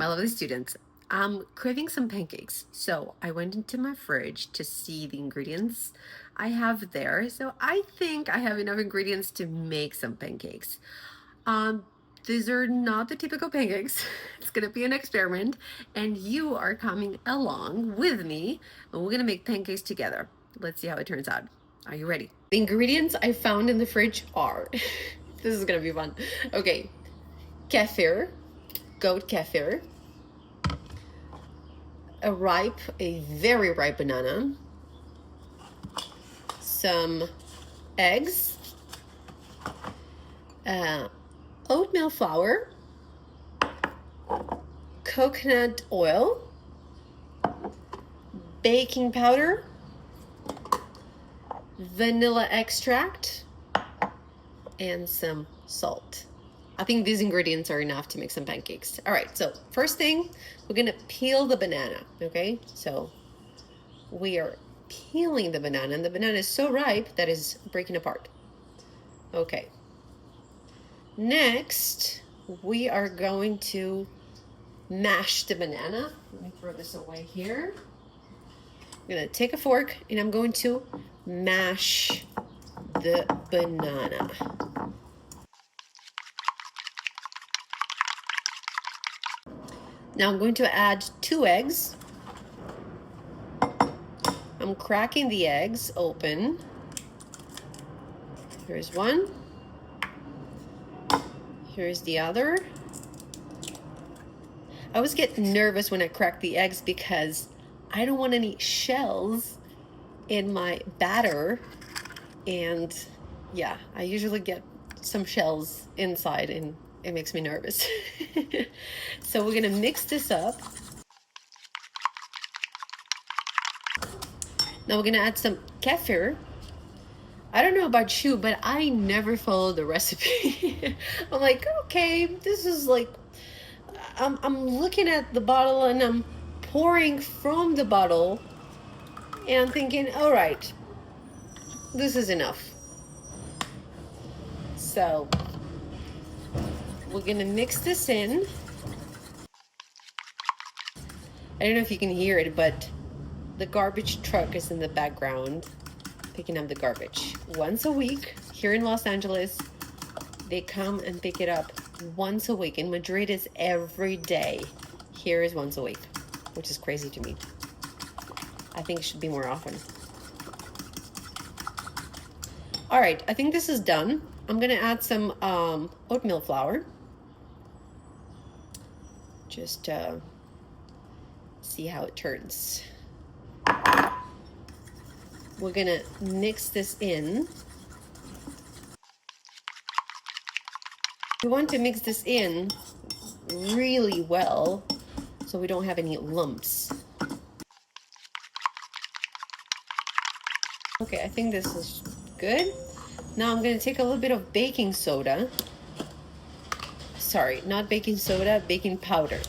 my lovely students. I'm craving some pancakes, so I went into my fridge to see the ingredients I have there. So I think I have enough ingredients to make some pancakes. Um, these are not the typical pancakes. It's gonna be an experiment, and you are coming along with me, and we're gonna make pancakes together. Let's see how it turns out. Are you ready? The ingredients I found in the fridge are, this is gonna be fun. Okay, kefir, goat kefir, a very ripe banana, some eggs, oatmeal flour, coconut oil, baking powder, vanilla extract, and some salt. I think these ingredients are enough to make some pancakes. All right, so first thing, we're gonna peel the banana, okay? So we are peeling the banana, and the banana is so ripe that it's breaking apart. Okay. Next, we are going to mash the banana. Let me throw this away here. I'm gonna take a fork and I'm going to mash the banana. Now I'm going to add 2 eggs. I'm cracking the eggs open. Here's one. Here's the other. I always get nervous when I crack the eggs because I don't want any shells in my batter. And yeah, I usually get some shells inside and it makes me nervous. So we're gonna mix this up. Now we're gonna add some kefir. I don't know about you, but I never follow the recipe. I'm like, okay, this is like, I'm looking at the bottle and I'm pouring from the bottle and I'm thinking, all right, this is enough. So we're gonna mix this in. I don't know if you can hear it, but the garbage truck is in the background picking up the garbage. Once a week here in Los Angeles, they come and pick it up once a week. In Madrid, it's every day. Here is once a week, which is crazy to me. I think it should be more often. All right, I think this is done. I'm gonna add some oatmeal flour. Just see how it turns. We're gonna mix this in. We want to mix this in really well so we don't have any lumps. Okay, I think this is good. Now I'm gonna take a little bit of baking soda. Sorry, not baking soda, baking powder.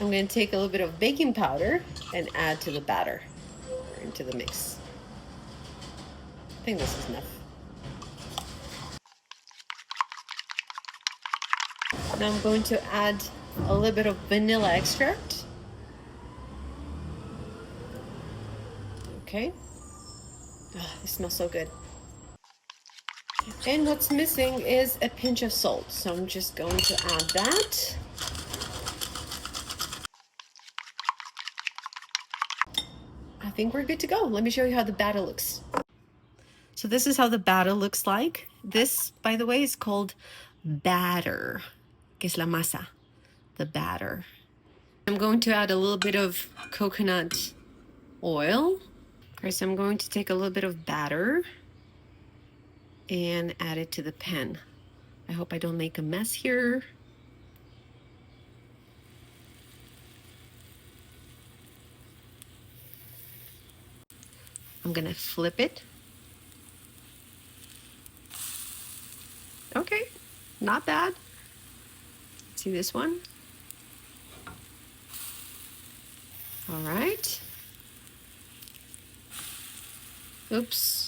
I'm gonna take a little bit of baking powder and add to the batter, or into the mix. I think this is enough. Now I'm going to add a little bit of vanilla extract. Okay. Oh, it smells so good. And what's missing is a pinch of salt. So I'm just going to add that. I think we're good to go. Let me show you how the batter looks. So this is how the batter looks like. This, by the way, is called batter, que es la masa, the batter. I'm going to add a little bit of coconut oil. First, I'm going to take a little bit of batter and add it to the pan. I hope I don't make a mess here. I'm gonna flip it. Okay, not bad. See this one? All right. Oops.